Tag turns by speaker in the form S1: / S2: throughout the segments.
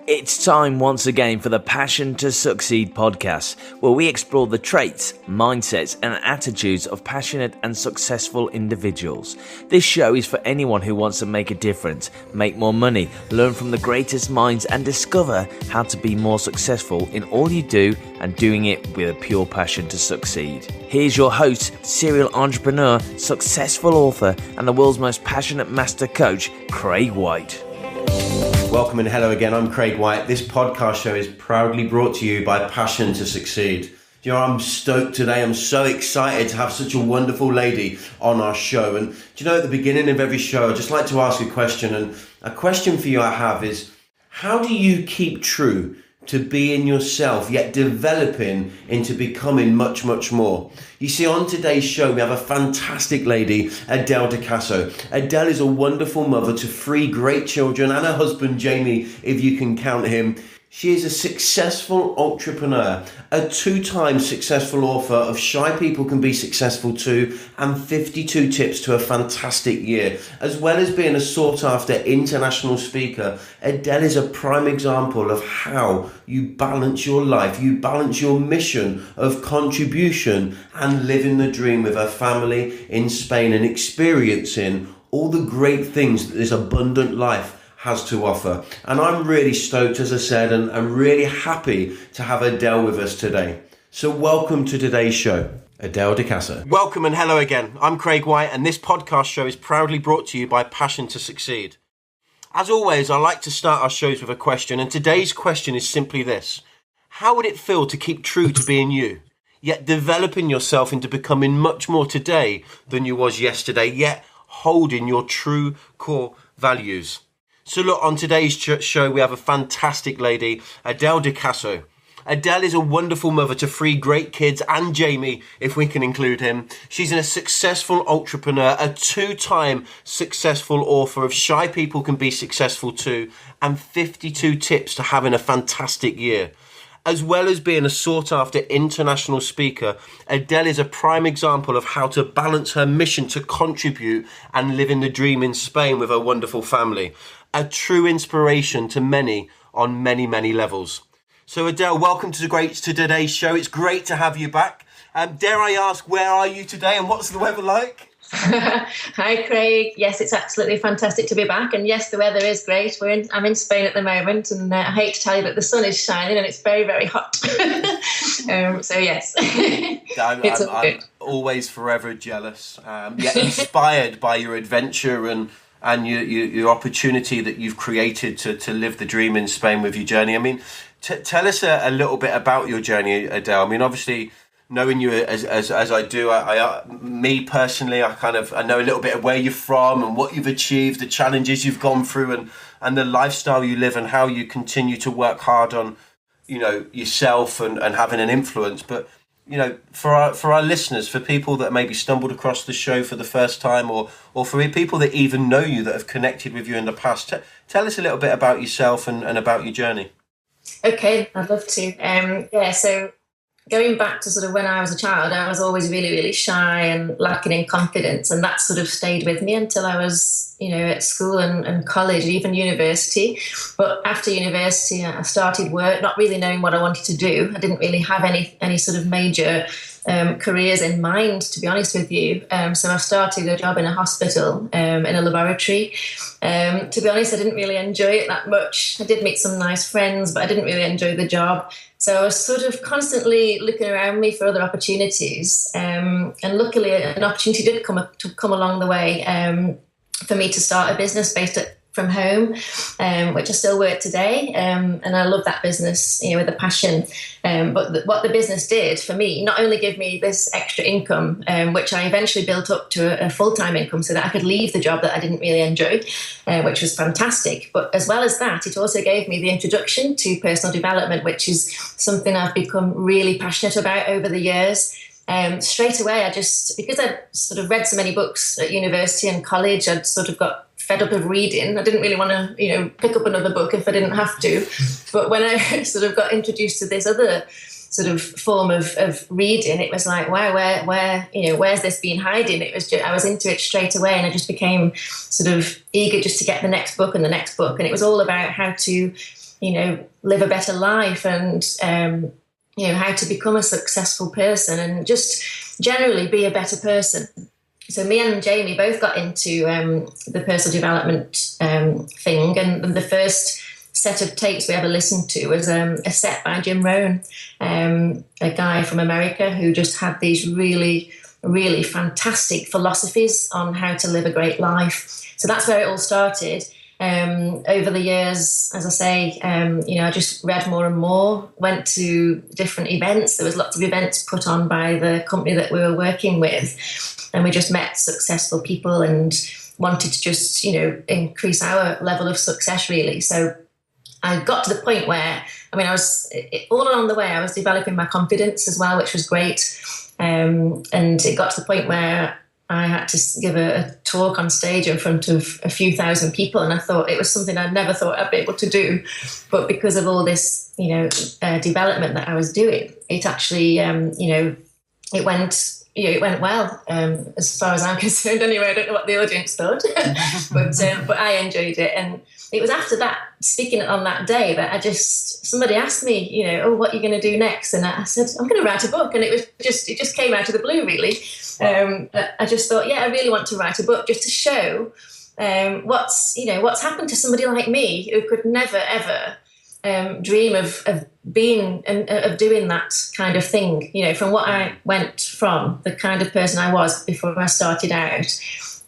S1: It's time once again for the Passion to Succeed podcast, where we explore the traits, mindsets, and attitudes of passionate and successful individuals. This show is for anyone who wants to make a difference, make more money, learn from the greatest minds, and discover how to be more successful in all you do and doing it with a pure passion to succeed. Here's your host, serial entrepreneur, successful author, and the world's most passionate master coach, Craig White.
S2: Welcome and hello again, I'm Craig White. This podcast show is proudly brought to you by Passion to Succeed. You know, I'm stoked today. I'm so excited to have such a wonderful lady on our show. And do you know, at the beginning of every show, I just like to ask a question. And a question for you I have is, how do you keep true to being yourself, yet developing into becoming much, much more? You see, on today's show, we have a fantastic lady, Adele DeCaso. Adele is a wonderful mother to 3 great children and her husband, Jamie, if you can count him. She is a successful entrepreneur, a 2-time successful author of Shy People Can Be Successful Too and 52 Tips to a Fantastic Year. As well as being a sought-after international speaker, Adele is a prime example of how you balance your life, you balance your mission of contribution and living the dream with her family in Spain and experiencing all the great things that this abundant life has to offer. And I'm really stoked, as I said, and I'm really happy to have Adele with us today. So welcome to today's show, Adele DeCaso. Welcome and hello again. I'm Craig White, and this podcast show is proudly brought to you by Passion to Succeed. As always, I like to start our shows with a question, and today's question is simply this: how would it feel to keep true to being you, yet developing yourself into becoming much more today than you was yesterday, yet holding your true core values? So look, on today's show, we have a fantastic lady, Adele DeCaso. Adele is a wonderful mother to 3 great kids and Jamie, if we can include him. She's a successful entrepreneur, a 2-time successful author of Shy People Can Be Successful Too and 52 Tips to Having a Fantastic Year. As well as being a sought-after international speaker, Adele is a prime example of how to balance her mission to contribute and living the dream in Spain with her wonderful family. A true inspiration to many on many, many levels. So Adele, welcome to today's show. It's great to have you back. Dare I ask, where are you today and what's the weather like?
S3: Hi Craig. Yes, it's absolutely fantastic to be back, and yes, the weather is great. I'm in Spain at the moment, and I hate to tell you that the sun is shining and it's very, very hot. So yes,
S2: I'm always forever jealous, yet inspired by your adventure and your opportunity that you've created to live the dream in Spain with your journey. I mean, tell us a little bit about your journey, Adele. I mean, obviously, knowing you as I do, me personally, I know a little bit of where you're from and what you've achieved, the challenges you've gone through, and the lifestyle you live and how you continue to work hard on, you know, yourself and having an influence. But you know, for our listeners, for people that maybe stumbled across the show for the first time, or for people that even know you, that have connected with you in the past, tell us a little bit about yourself and about your journey.
S3: Okay, I'd love to. So going back to sort of when I was a child, I was always really, really shy and lacking in confidence, and that sort of stayed with me until I was, you know, at school and college, even university. But after university, I started work, not really knowing what I wanted to do. I didn't really have any sort of major careers in mind, to be honest with you. So I started a job in a hospital, in a laboratory. To be honest, I didn't really enjoy it that much. I did meet some nice friends, but I didn't really enjoy the job. So I was sort of constantly looking around me for other opportunities. And luckily, an opportunity did come along the way for me to start a business based from home, which I still work today. And I love that business, you know, with a passion. But what the business did for me, not only give me this extra income, which I eventually built up to a full-time income so that I could leave the job that I didn't really enjoy, which was fantastic. But as well as that, it also gave me the introduction to personal development, which is something I've become really passionate about over the years. Straight away, because I'd sort of read so many books at university and college, I'd sort of got fed up of reading. I didn't really want to, pick up another book if I didn't have to. But when I sort of got introduced to this other sort of form of reading, it was like, wow, where's this been hiding? It was I was into it straight away, and I just became sort of eager just to get the next book and the next book. And it was all about how to, live a better life, and how to become a successful person, and just generally be a better person. So me and Jamie both got into the personal development thing, and the first set of tapes we ever listened to was a set by Jim Rohn, a guy from America who just had these really, really fantastic philosophies on how to live a great life. So that's where it all started. Over the years, as I say, I just read more and more, went to different events. There was lots of events put on by the company that we were working with, and we just met successful people and wanted to just, increase our level of success, really. So I got to the point where, I was all along the way, I was developing my confidence as well, which was great. And it got to the point where I had to give a talk on stage in front of a few thousand people, and I thought it was something I'd never thought I'd be able to do. But because of all this, development that I was doing, it actually, it went well, as far as I'm concerned. Anyway, I don't know what the audience thought, but I enjoyed it. And it was after that, speaking on that day, that somebody asked me, what are you going to do next? And I said, I'm going to write a book. And it just came out of the blue, really. I just thought, I really want to write a book just to show what's happened to somebody like me who could never, ever dream of being and of doing that kind of thing, from what I went from, the kind of person I was before I started out.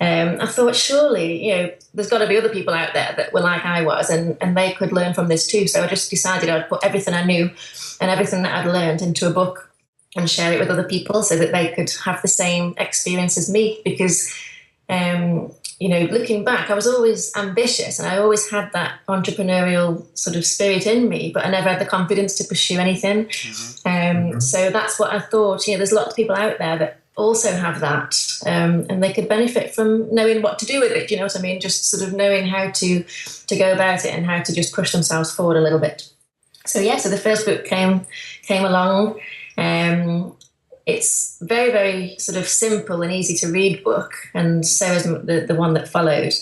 S3: I thought, surely, there's got to be other people out there that were like I was, and they could learn from this too. So I just decided I'd put everything I knew and everything that I'd learned into a book and share it with other people so that they could have the same experience as me. Because, looking back, I was always ambitious and I always had that entrepreneurial sort of spirit in me, but I never had the confidence to pursue anything. So that's what I thought. There's lots of people out there that also have that, and they could benefit from knowing what to do with it. Do you know what I mean? Just sort of knowing how to go about it and how to just push themselves forward a little bit. So the first book came along. It's very, very sort of simple and easy to read book, and so is the one that followed,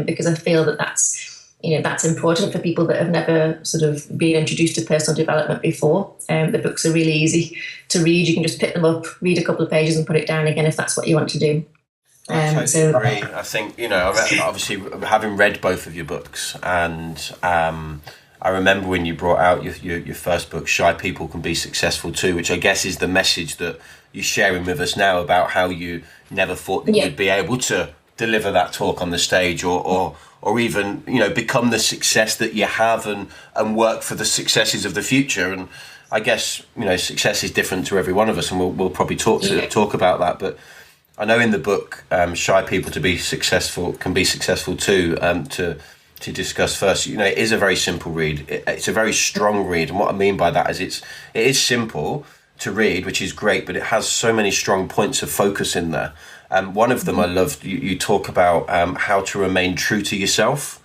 S3: because I feel that that's important for people that have never sort of been introduced to personal development before. The books are really easy to read. You can just pick them up, read a couple of pages and put it down again if that's what you want to do.
S2: I totally agree. I think, obviously having read both of your books, and I remember when you brought out your first book, Shy People Can Be Successful Too, which I guess is the message that you're sharing with us now about how you never thought that you'd be able to deliver that talk on the stage or even, become the success that you have and work for the successes of the future. And I guess, success is different to every one of us, and we'll probably talk about that. But I know in the book, Shy People Can Be Successful Too, to discuss first, it is a very simple read. It's a very strong read. And what I mean by that is it is simple to read, which is great, but it has so many strong points of focus in there. One of them I loved, you talk about how to remain true to yourself,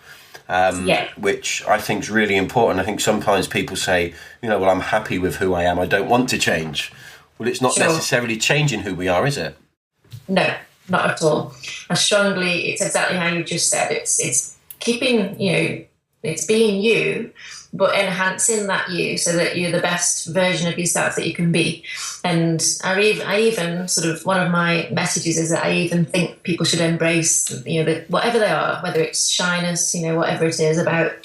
S2: which I think is really important. I think sometimes people say, well, I'm happy with who I am, I don't want to change. Well, it's not necessarily changing who we are, is it?
S3: No, not at all. It's exactly how you just said. It's keeping, it's being you, but enhancing that you so that you're the best version of yourself that you can be. And I even sort of, one of my messages is that I even think people should embrace, whatever they are, whether it's shyness, whatever it is about,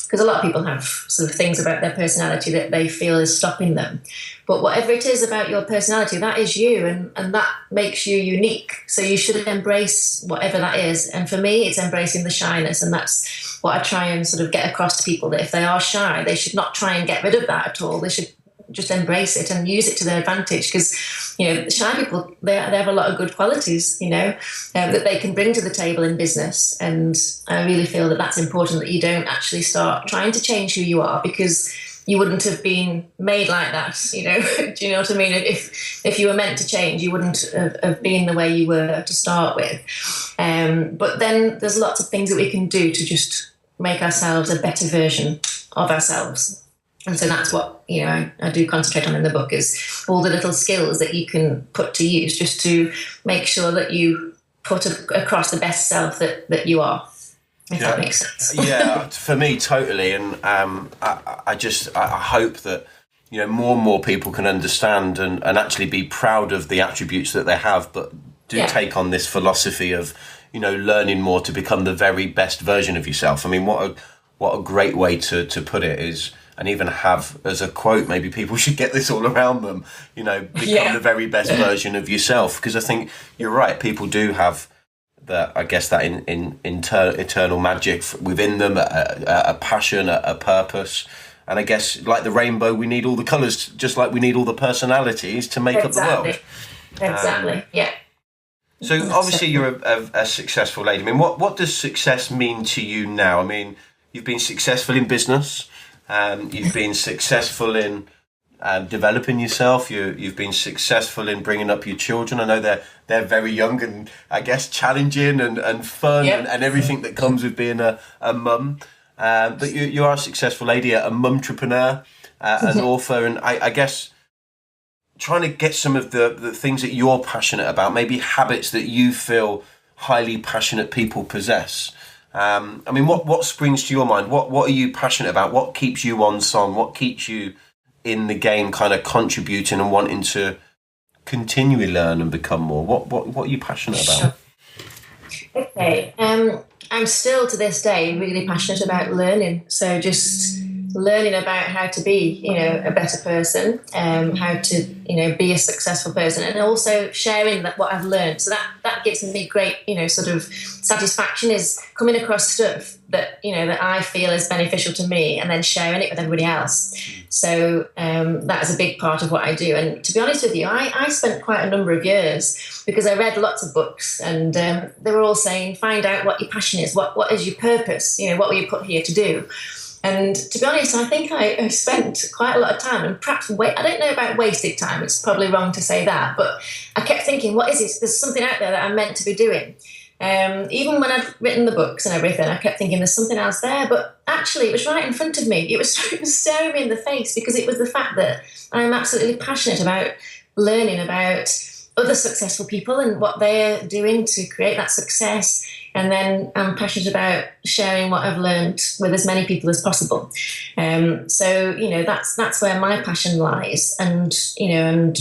S3: because a lot of people have sort of things about their personality that they feel is stopping them. But whatever it is about your personality, that is you, and that makes you unique. So you should embrace whatever that is. And for me, it's embracing the shyness. And that's what I try and sort of get across to people, that if they are shy, they should not try and get rid of that at all. They should just embrace it and use it to their advantage, because, shy people, they have a lot of good qualities, that they can bring to the table in business. And I really feel that that's important, that you don't actually start trying to change who you are, because you wouldn't have been made like that, do you know what I mean? If you were meant to change, you wouldn't have been the way you were to start with. But then there's lots of things that we can do to just make ourselves a better version of ourselves. And so that's what, I do concentrate on in the book, is all the little skills that you can put to use just to make sure that you put across the best self that you are, if that makes sense.
S2: Yeah, for me, totally. And I hope that, more and more people can understand and actually be proud of the attributes that they have, but take on this philosophy of, learning more to become the very best version of yourself. I mean, what a great way to put it is, and even have as a quote, maybe people should get this all around them, become the very best version of yourself. Because I think you're right, people do have that, I guess, that eternal magic within them, a passion, a purpose. And I guess, like the rainbow, we need all the colours, just like we need all the personalities to make up the world.
S3: Exactly, yeah.
S2: So obviously you're a successful lady. I mean, what does success mean to you now? I mean, you've been successful in business. You've been successful in developing yourself. You've been successful in bringing up your children. I know they're very young and, I guess, challenging and fun and everything that comes with being a mum. But you are a successful lady, a mumtrepreneur, an author, and I guess trying to get some of the things that you're passionate about, maybe habits that you feel highly passionate people possess. I mean, what springs to your mind? What are you passionate about? What keeps you on song? What keeps you in the game, kind of contributing and wanting to continually learn and become more? What are you passionate about?
S3: Okay. I'm still to this day really passionate about learning. So just learning about how to be, a better person, how to, be a successful person, and also sharing what I've learned. So that gives me great, sort of satisfaction, is coming across stuff that, that I feel is beneficial to me and then sharing it with everybody else. So that is a big part of what I do. And to be honest with you, I spent quite a number of years, because I read lots of books, and they were all saying, find out what your passion is, what is your purpose, what were you put here to do? And to be honest, I think I spent quite a lot of time, and perhaps I don't know about wasted time, it's probably wrong to say that, but I kept thinking, what is this? There's something out there that I'm meant to be doing. Even when I'd written the books and everything, I kept thinking there's something else there, but actually it was right in front of me. It was staring me in the face, because it was the fact that I'm absolutely passionate about learning about other successful people and what they're doing to create that success. And then I'm passionate about sharing what I've learned with as many people as possible. So, that's where my passion lies. And, and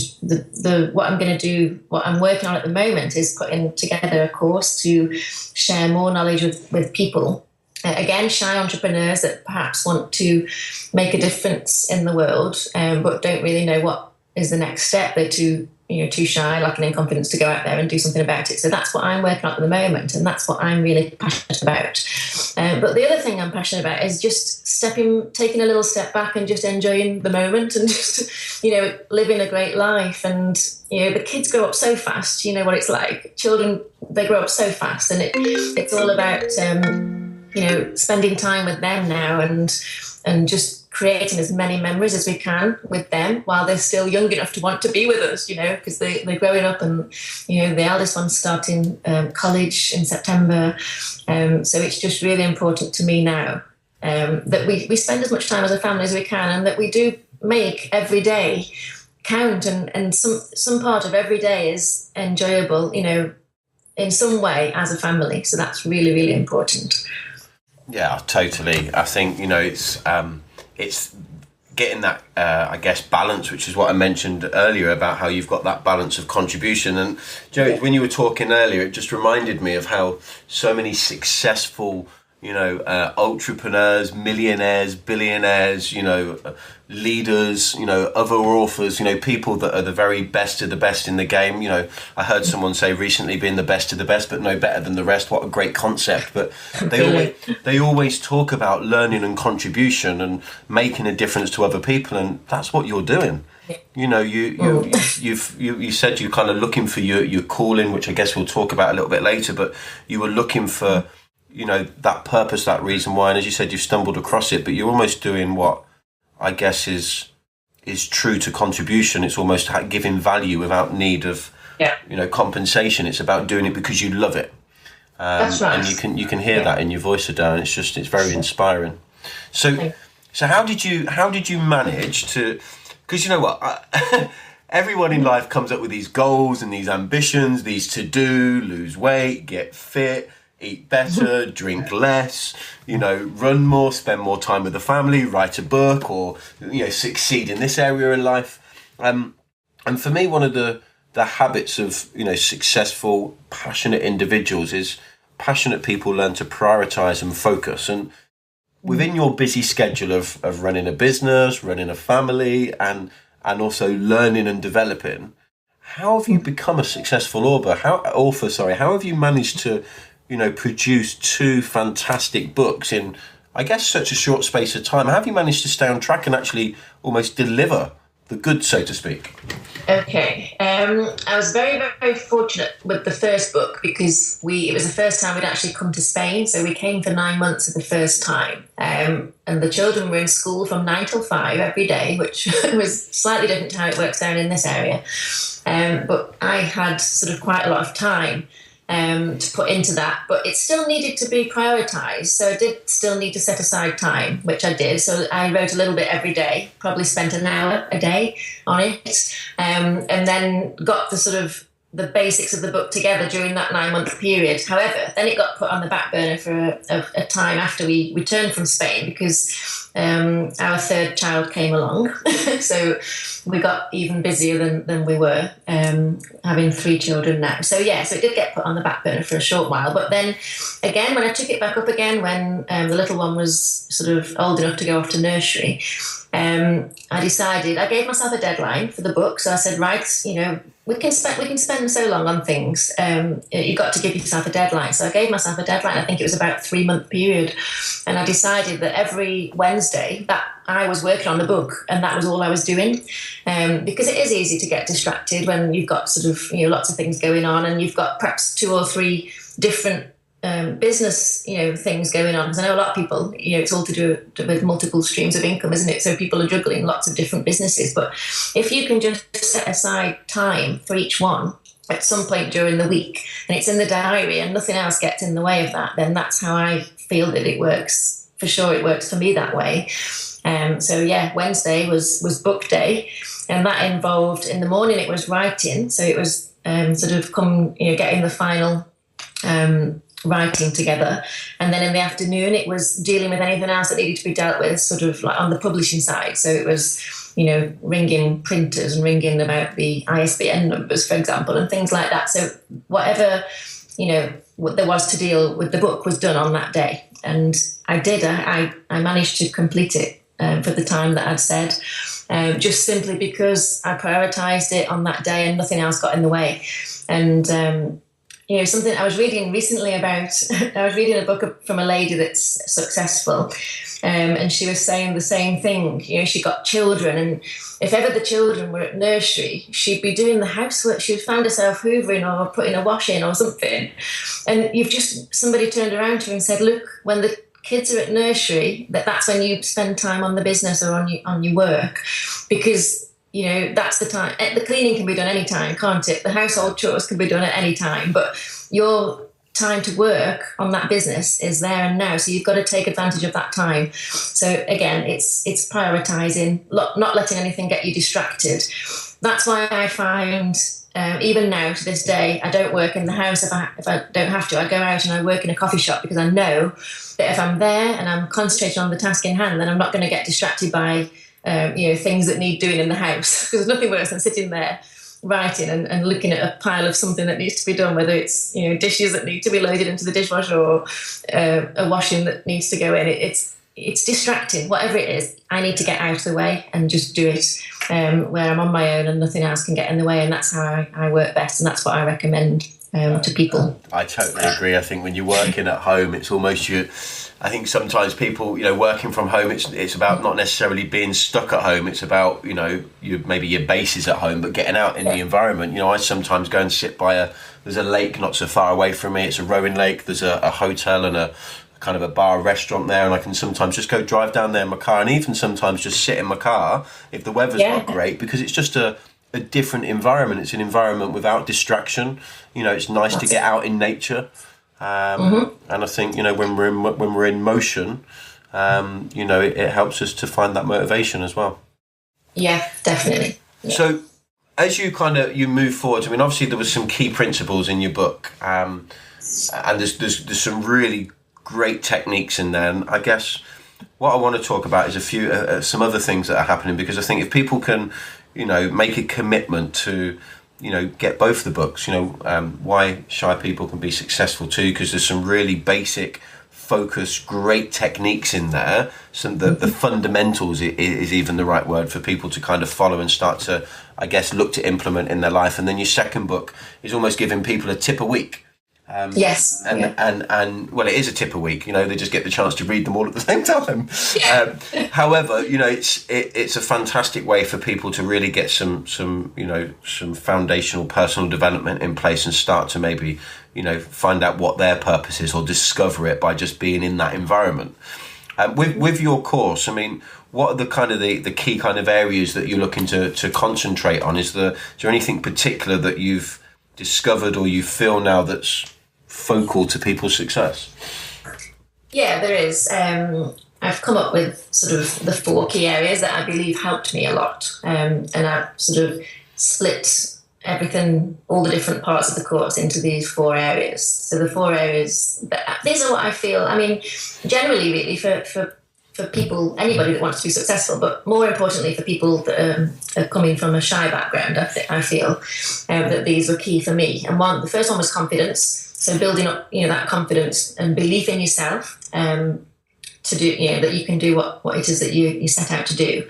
S3: what I'm going to do, what I'm working on at the moment, is putting together a course to share more knowledge with people. Again, shy entrepreneurs that perhaps want to make a difference in the world, but don't really know what is the next step. They're too shy, lacking in confidence to go out there and do something about it. So that's what I'm working on at the moment, and that's what I'm really passionate about. But the other thing I'm passionate about is just taking a little step back and just enjoying the moment, and just, living a great life. And, the kids grow up so fast, you know what it's like. Children, they grow up so fast, and it's all about, spending time with them now, and just creating as many memories as we can with them while they're still young enough to want to be with us, because they're growing up, and, the eldest one's starting college in September. So it's just really important to me now that we spend as much time as a family as we can, and that we do make every day count, and some part of every day is enjoyable, in some way as a family. So that's really, really important.
S2: Yeah, totally. I think, it's getting that, I guess, balance, which is what I mentioned earlier about how you've got that balance of contribution. And Joe, when you were talking earlier, it just reminded me of how so many successful, entrepreneurs, millionaires, billionaires, leaders, other authors, people that are the very best of the best in the game. I heard someone say recently, being the best of the best, but no better than the rest. What a great concept. But they always talk about learning and contribution and making a difference to other people. And that's what you're doing. You said you're kind of looking for your calling, which I guess we'll talk about a little bit later, but you were looking for, that purpose, that reason why. And as you said, you've stumbled across it, but you're almost doing what I guess is true to contribution. It's almost giving value without need of, compensation. It's about doing it because you love it.
S3: That's right.
S2: And you can hear that in your voice, Adele. It's very inspiring. So So how did you manage to? Because you know what, everyone in life comes up with these goals and these ambitions, these to do: lose weight, get fit, eat better, drink less, run more, spend more time with the family, write a book, or succeed in this area in life. And for me, one of the habits of successful, passionate individuals is passionate people learn to prioritize and focus. And within your busy schedule of running a business, running a family, and also learning and developing, how have you become a successful author? How have you managed to produce 2 fantastic books in, I guess, such a short space of time? How have you managed to stay on track and actually almost deliver the goods, so to speak?
S3: Okay. I was very, very fortunate with the first book because it was the first time we'd actually come to Spain. So we came for 9 months for the first time. And the children were in school from 9 till 5 every day, which was slightly different to how it works down in this area. But I had sort of quite a lot of time to put into that, but it still needed to be prioritised. So I did still need to set aside time, which I did. So I wrote a little bit every day, probably spent an hour a day on it, and then got the basics of the book together during that 9-month period. However, then it got put on the back burner for a time after we returned from Spain because our third child came along. So we got even busier than we were, having 3 children now. So it did get put on the back burner for a short while. But then again, when I took it back up again, when the little one was sort of old enough to go off to nursery, I gave myself a deadline for the book. So I said, right, we can spend so long on things. You've got to give yourself a deadline. So I gave myself a deadline. I think it was about a 3-month period. And I decided that every Wednesday that I was working on the book, and that was all I was doing. Because it is easy to get distracted when you've got sort of, lots of things going on, and you've got perhaps 2 or 3 different business, things going on. Because I know a lot of people, it's all to do with multiple streams of income, isn't it? So people are juggling lots of different businesses. But if you can just set aside time for each one at some point during the week, and it's in the diary and nothing else gets in the way of that, then that's how I feel that it works. For sure, it works for me that way. Wednesday was book day, and that involved, in the morning it was writing. So it was getting the final writing together, and then in the afternoon it was dealing with anything else that needed to be dealt with, sort of like on the publishing side. So it was ringing printers and ringing about the ISBN numbers, for example, and things like that. So whatever what there was to deal with the book was done on that day, and I did. I managed to complete it for the time that I'd said, just simply because I prioritised it on that day and nothing else got in the way. And something I was reading recently about, I was reading a book from a lady that's successful, and she was saying the same thing. She got children, and if ever the children were at nursery, she'd be doing the housework. She'd find herself hoovering or putting a wash in or something. And somebody turned around to her and said, look, when the kids are at nursery, that's when you spend time on the business or on your work, because that's the time. The cleaning can be done any time, can't it? The household chores can be done at any time, but your time to work on that business is there and now. So you've got to take advantage of that time. So again, it's prioritising, not letting anything get you distracted. That's why I find, even now to this day, I don't work in the house if I don't have to. I go out and I work in a coffee shop, because I know that if I'm there and I'm concentrating on the task in hand, then I'm not going to get distracted by things that need doing in the house. Because there's nothing worse than sitting there writing and looking at a pile of something that needs to be done, whether it's dishes that need to be loaded into the dishwasher or a washing that needs to go in. It's distracting. Whatever it is, I need to get out of the way and just do it where I'm on my own and nothing else can get in the way. And that's how I work best, and that's what I recommend to people.
S2: I totally agree. I think when you're working at home, it's almost I think sometimes people, working from home, it's about not necessarily being stuck at home. It's about, maybe your base is at home, but getting out in the environment. I sometimes go and sit by there's a lake not so far away from me. It's a rowing lake. There's a hotel and a kind of a bar restaurant there, and I can sometimes just go drive down there in my car, and even sometimes just sit in my car if the weather's not great, because it's just a different environment. It's an environment without distraction. It's nice to get out in nature. And I think when we're in motion, it helps us to find that motivation as well.
S3: Yeah, definitely. Yeah.
S2: So as you move forward, I mean, obviously there was some key principles in your book, and there's some really great techniques in there. And I guess what I want to talk about is a few some other things that are happening, because I think if people can, make a commitment to, get both the books, why shy people can be successful too, because there's some really basic, focused, great techniques in there. Some the fundamentals is even the right word for people to kind of follow and start to, I guess, look to implement in their life. And then your second book is almost giving people a tip a week.
S3: Yes.
S2: And well, it is a tip a week. They just get the chance to read them all at the same time.
S3: Yeah.
S2: However, it's a fantastic way for people to really get some foundational personal development in place and start to maybe, find out what their purpose is or discover it by just being in that environment. With your course, I mean, what are the kind of the key kind of areas that you're looking to concentrate on? Is there anything particular that you've discovered or you feel now that's focal to people's success?
S3: Yeah, there is. I've come up with sort of the 4 key areas that I believe helped me a lot, and I've sort of split everything, all the different parts of the course, into these 4 areas. So the 4 areas, these are what I feel. I mean, generally, really, for people, anybody that wants to be successful, but more importantly for people that are coming from a shy background, I feel that these were key for me. And the first one was confidence. So building up, that confidence and belief in yourself to do, that you can do what it is that you set out to do.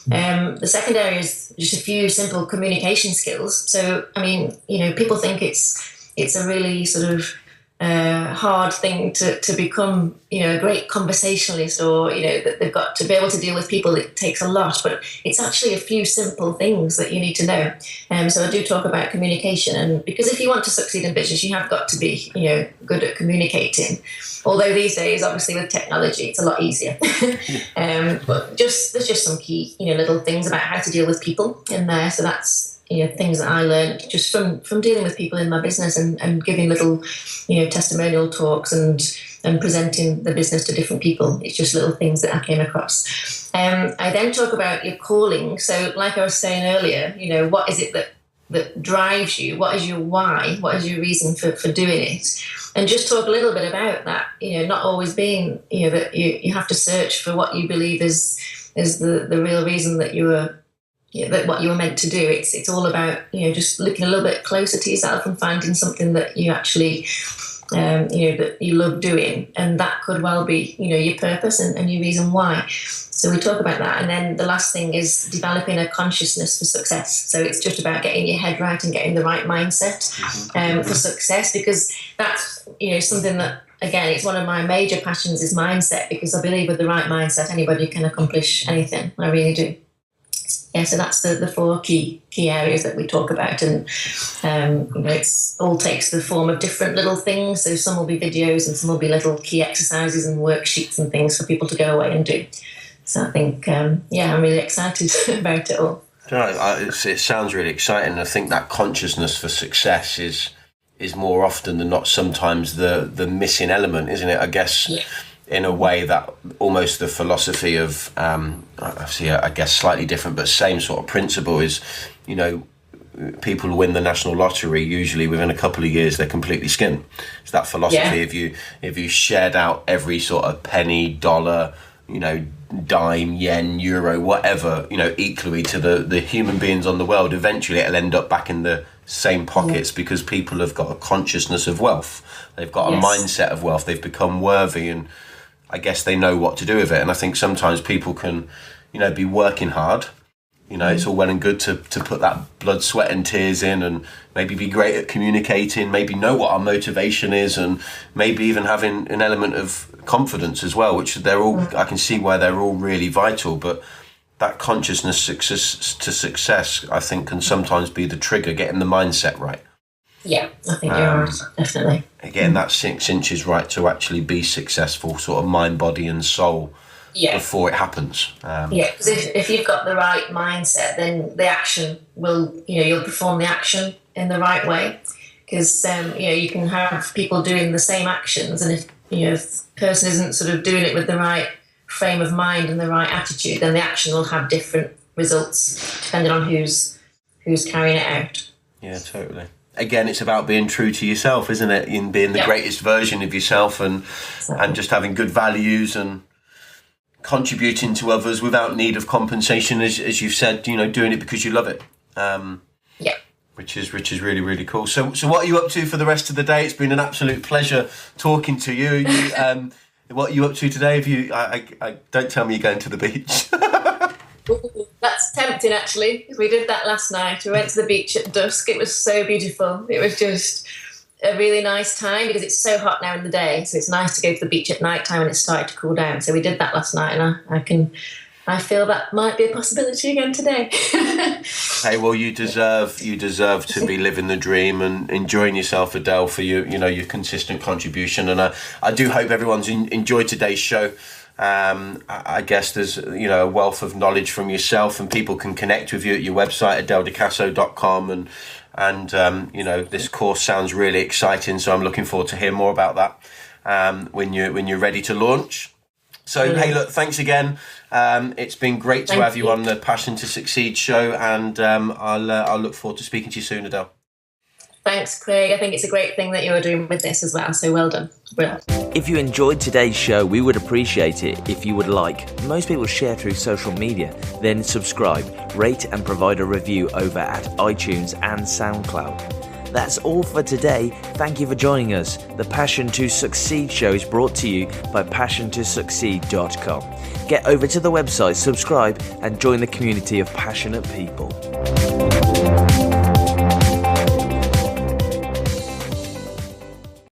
S3: The second area is just a few simple communication skills. So, I mean, people think it's a really sort of hard thing to become, a great conversationalist, or, that they've got to be able to deal with people. It takes a lot, but it's actually a few simple things that you need to know. So I do talk about communication, and because if you want to succeed in business, you have got to be, good at communicating. Although these days, obviously with technology, it's a lot easier. But there's just some key, little things about how to deal with people in there. So that's, things that I learned just from dealing with people in my business and giving little, testimonial talks and presenting the business to different people. It's just little things that I came across. I then talk about your calling. So like I was saying earlier, what is it that drives you? What is your why? What is your reason for doing it? And just talk a little bit about that, not always being, that you have to search for what you believe is the real reason that you were, that what you were meant to do. It's all about, just looking a little bit closer to yourself and finding something that you actually, that you love doing. And that could well be, your purpose and your reason why. So we talk about that. And then the last thing is developing a consciousness for success. So it's just about getting your head right and getting the right mindset for success, because that's, something that, again, it's one of my major passions is mindset, because I believe with the right mindset, anybody can accomplish anything. I really do. Yeah, so that's the 4 key areas that we talk about, and it's all takes the form of different little things. So some will be videos, and some will be little key exercises and worksheets and things for people to go away and do. So I think, I'm really excited about it all.
S2: It sounds really exciting. I think that consciousness for success is more often than not sometimes the missing element, isn't it? I guess. Yeah. In a way that almost the philosophy of, obviously, I guess slightly different, but same sort of principle is, people who win the national lottery, usually within a couple of years, they're completely skinned. It's that philosophy. If you shared out every sort of penny, dollar, dime, yen, euro, whatever, equally to the human beings on the world, eventually it'll end up back in the same pockets, because people have got a consciousness of wealth. They've got a mindset of wealth. They've become worthy, and I guess they know what to do with it. And I think sometimes people can, be working hard. It's all well and good to put that blood, sweat and tears in, and maybe be great at communicating, maybe know what our motivation is, and maybe even having an element of confidence as well, which they're all, I can see why they're all really vital. But that consciousness to success, I think, can sometimes be the trigger, getting the mindset right.
S3: Yeah, I think you're right, definitely.
S2: Getting that 6 inches right to actually be successful, sort of mind, body and soul, before it happens.
S3: Because if you've got the right mindset, then the action will, you'll perform the action in the right way. Because, you can have people doing the same actions, and if the person isn't sort of doing it with the right frame of mind and the right attitude, then the action will have different results depending on who's carrying it out.
S2: Yeah, totally. Again, it's about being true to yourself, isn't it? In being the greatest version of yourself, and just having good values and contributing to others without need of compensation, as you've said, doing it because you love it. Which is really, really cool. So what are you up to for the rest of the day? It's been an absolute pleasure talking to you. What are you up to today? I don't tell me you're going to the beach.
S3: That's tempting, actually. We did that last night. We went to the beach at dusk. It was so beautiful. It was just a really nice time because it's so hot now in the day. So it's nice to go to the beach at night time when it's started to cool down. So we did that last night, and I feel that might be a possibility again today.
S2: Hey, well, you deserve to be living the dream and enjoying yourself, Adele, for your consistent contribution. And I do hope everyone's enjoyed today's show. I guess there's a wealth of knowledge from yourself, and people can connect with you at your website, AdeleDeCaso.com, and this course sounds really exciting. So I'm looking forward to hear more about that when you're ready to launch. So hey, look, thanks again. It's been great to have you on the Passion to Succeed show, and I'll look forward to speaking to you soon, Adele.
S3: Thanks, Craig. I think it's a great thing that you're doing with this as well, so well done. Brilliant.
S1: If you enjoyed today's show, we would appreciate it if you would most people share through social media, then subscribe, rate and provide a review over at iTunes and SoundCloud. That's all for today. Thank you for joining us. The Passion to Succeed show is brought to you by passiontosucceed.com. Get over to the website, subscribe and join the community of passionate people.